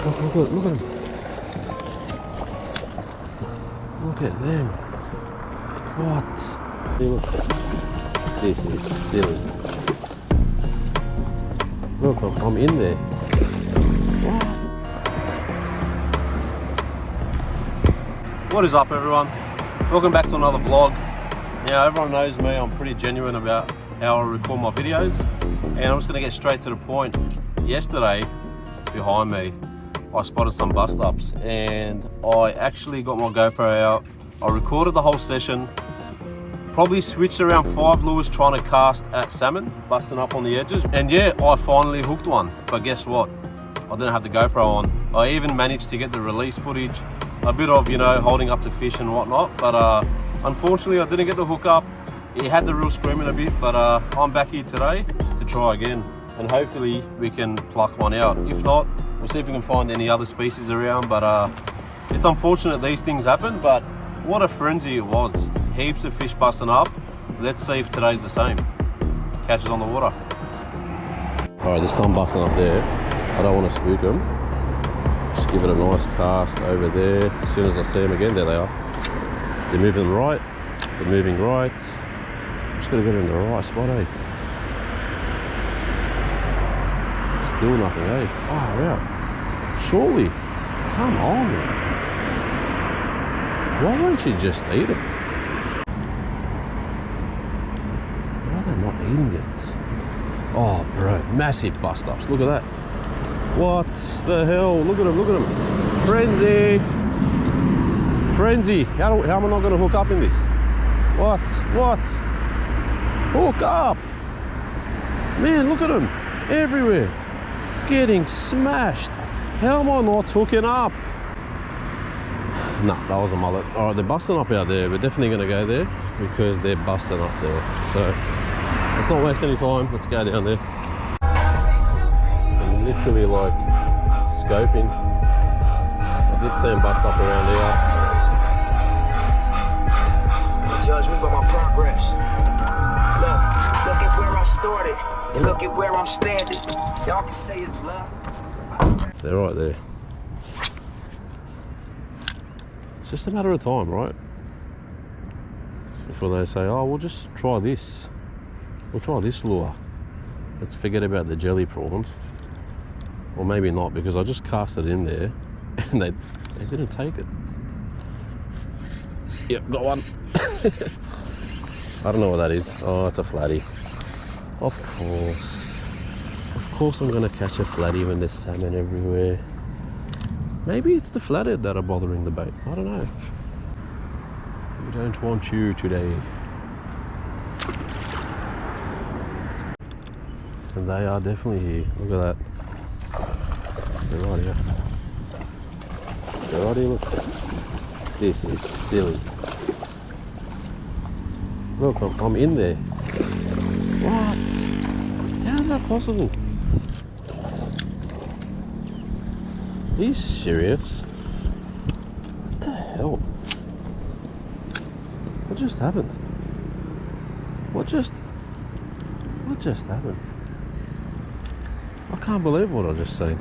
Look at them. Look at them. What? Hey, look. This is silly. Look, I'm in there. What is up, everyone? Welcome back to another vlog. Now, everyone knows me, I'm pretty genuine about how I record my videos, and I'm just going to get straight to the point. Yesterday, behind me, I spotted some bust ups, and I actually got my GoPro out. I recorded the whole session, probably switched around 5 lures trying to cast at salmon, busting up on the edges, and yeah, I finally hooked one. But guess what? I didn't have the GoPro on. I even managed to get the release footage, a bit of, you know, holding up the fish and whatnot, but unfortunately I didn't get the hook up. It had the reel screaming a bit, but I'm back here today to try again, and hopefully we can pluck one out. If not, we'll see if we can find any other species around, but it's unfortunate these things happen, but what a frenzy it was. Heaps of fish busting up. Let's see if today's the same. Catches on the water. Alright, there's some busting up there. I don't want to spook them. Just give it a nice cast over there. As soon as I see them again, there they are. They're moving right. They're moving right. Just got to get them in the right spot, eh? Still nothing, eh? Oh, yeah. Surely. Come on, man. Why won't you just eat it? Why are they not eating it? Oh, bro. Massive bust ups. Look at that. What the hell? Look at them, look at them. Frenzy. Frenzy. How am I not going to hook up in this? What? What? Hook up. Man, look at them. Everywhere. Getting smashed. How am I not hooking up? Nah, that was a mullet. Alright, they're busting up out there. We're definitely going to go there because they're busting up there. So, let's not waste any time. Let's go down there. I'm literally like scoping. I did see them bust up around here. Judge me by my progress. Look at where I started and look at where I'm standing. Y'all can say it's love. They're right there. It's just a matter of time, right? Before they say, oh, we'll just try this. We'll try this lure. Let's forget about the jelly prawns. Or maybe not, because I just cast it in there and they didn't take it. Yep, got one. I don't know what that is. Oh, it's a flatty. Of course. Of course I'm going to catch a flatty when there's salmon everywhere. Maybe it's the flathead that are bothering the bait. I don't know. We don't want you today. And they are definitely here. Look at that. They're right here. They're right here, look. This is silly. Look, I'm in there. What? How is that possible? Are you serious? What the hell? What just happened? What just happened? I can't believe what I just seen.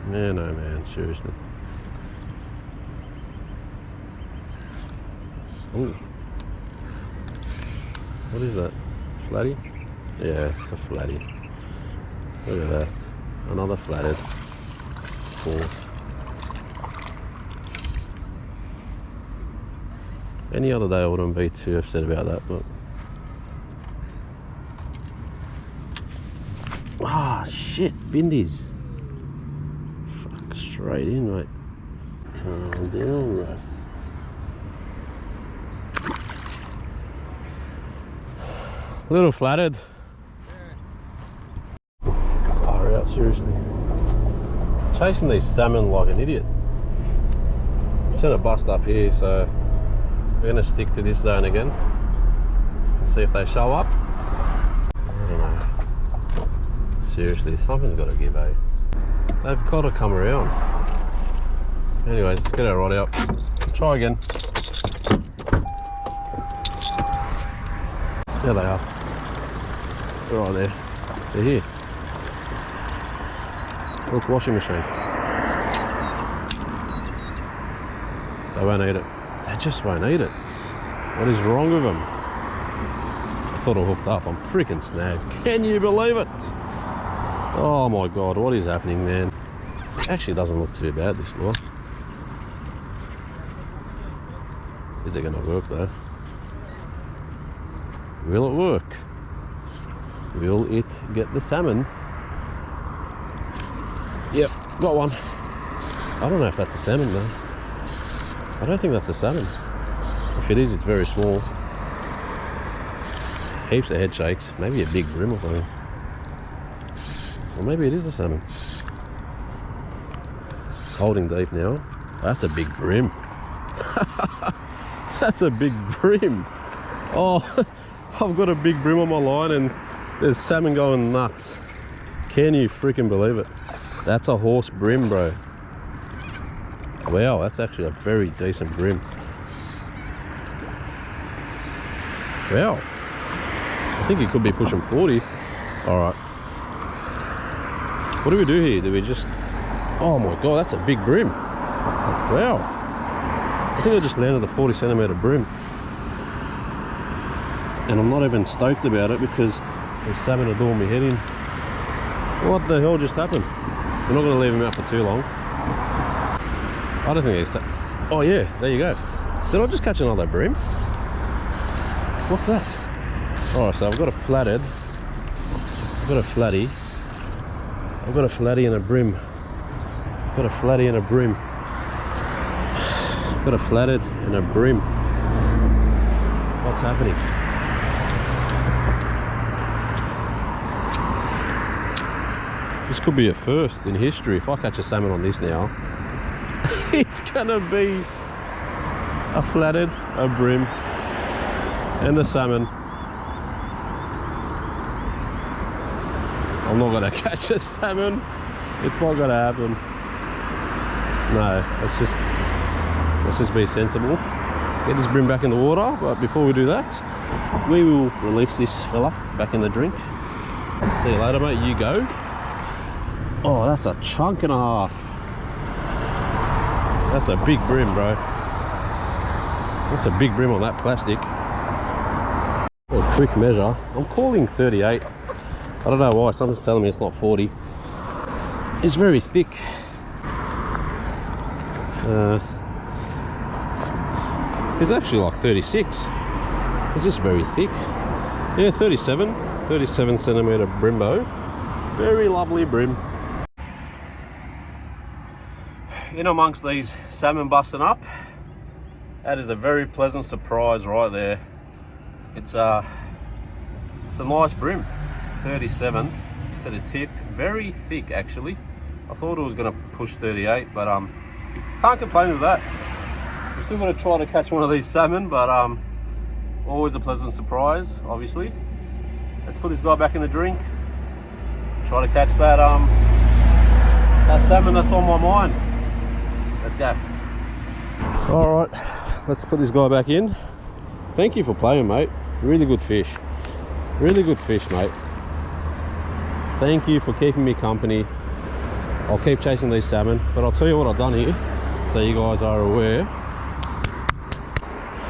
Man, oh man, seriously. Ooh. What is that? Flatty? Yeah, it's a flatty. Look at that. Another flathead. Of course. Any other day I wouldn't be too upset about that, but... Ah, shit, bindies. Fuck, straight in, mate. Calm down, right. Little flathead. Far out, seriously. Chasing these salmon like an idiot. Sent a bust up here, so we're gonna stick to this zone again and see if they show up. I don't know. Seriously, something's got to give, eh? They've got to come around. Anyways, let's get our rod out. Try again. There they are. They're right there. They're here. Look, washing machine. They won't eat it. They just won't eat it. What is wrong with them? I thought I hooked up. I'm freaking snagged. Can you believe it? Oh my god, what is happening, man? Actually, doesn't look too bad, this lure. Is it going to work though? Will it work? Will it get the salmon? Yep, got one. I don't know if that's a salmon though. I don't think that's a salmon. If it is, it's very small. Heaps of head shakes. Maybe a big bream or something. Or maybe it is a salmon. It's holding deep now. That's a big bream. That's a big bream. Oh, I've got a big bream on my line and there's salmon going nuts. Can you freaking believe it? That's a horse bream, bro. Wow, that's actually a very decent bream. Wow. I think it could be pushing 40. Alright. What do we do here? Do we just... Oh my god, that's a big bream. Wow. I think I just landed a 40 centimeter bream. And I'm not even stoked about it because the salmon are doing me head in. What the hell just happened? We're not going to leave him out for too long. I don't think he's... Oh yeah, there you go. Did I just catch another bream? What's that? Alright, so I've got a flathead. I've got a flatty. I've got a flatty and a bream. I've got a flatty and a bream. I've got a flathead and a bream. What's happening? This could be a first in history. If I catch a salmon on this now, it's gonna be a flathead, a bream, and a salmon. I'm not gonna catch a salmon. It's not gonna happen. No, let's just be sensible. Get this bream back in the water, but before we do that, we will release this fella back in the drink. See you later, mate. You go. Oh, that's a chunk and a half. That's a big bream, bro. That's a big bream on that plastic. A quick measure. I'm calling 38. I don't know why. Someone's telling me it's not 40. It's very thick. It's actually like 36. It's just very thick. Yeah, 37 centimeter brimbo. Very lovely bream. In amongst these salmon busting up, that is a very pleasant surprise right there. It's a nice bream. 37 to the tip, very thick actually. I thought it was going to push 38, but can't complain with that. We're still going to try to catch one of these salmon, but always a pleasant surprise, obviously. Let's put this guy back in the drink. Try to catch that that salmon that's on my mind. Let's go. All right, let's put this guy back in. Thank you for playing, mate. Really good fish. Really good fish, mate. Thank you for keeping me company. I'll keep chasing these salmon, but I'll tell you what I've done here, so you guys are aware.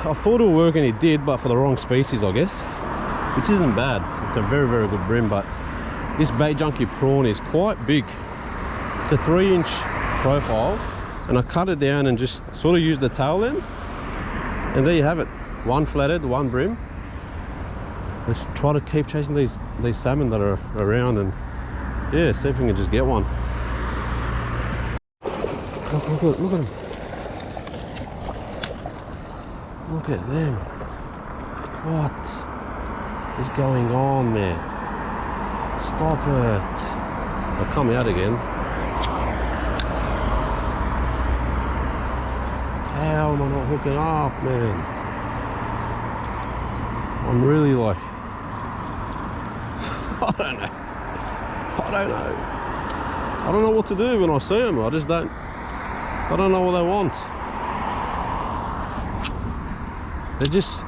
I thought it would work and it did, but for the wrong species, I guess, which isn't bad. It's a very, very good bream, but this bait junkie prawn is quite big. It's a 3-inch profile, and I cut it down and just sort of used the tail end, and there you have it. One flathead, one bream. Let's try to keep chasing these salmon that are around, and yeah, see if we can just get one. Look at them. Look at them. What is going on, man? Stop it. They'll come out again. How am I not hooking up, man? I'm really like, I don't know what to do when I see them. I just don't I don't know what they want. They're just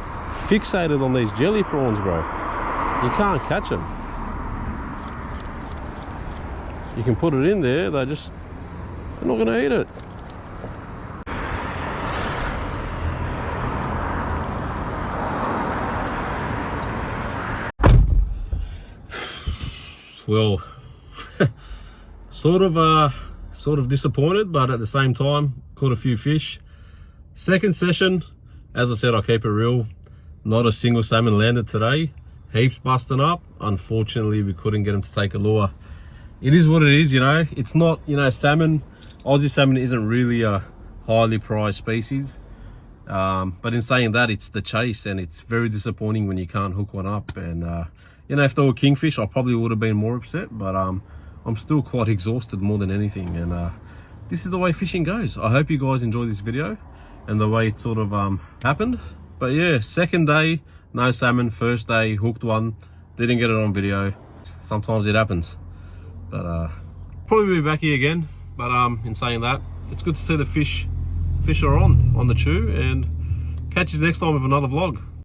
fixated on these jelly prawns, bro. You can't catch them. You can put it in there, they're not going to eat it. Well, sort of disappointed, but at the same time, caught a few fish. Second session, as I said, I'll keep it real. Not a single salmon landed today. Heaps busting up. Unfortunately, we couldn't get them to take a lure. It is what it is, you know. It's not, you know, salmon. Aussie salmon isn't really a highly prized species. But in saying that, it's the chase, and it's very disappointing when you can't hook one up. And you know, if they were kingfish, I probably would have been more upset. But I'm still quite exhausted more than anything. And this is the way fishing goes. I hope you guys enjoy this video and the way it sort of happened. But yeah, second day, no salmon. First day, hooked one. Didn't get it on video. Sometimes it happens. But probably be back here again. But in saying that, it's good to see the fish are on the chew, and catch you next time with another vlog.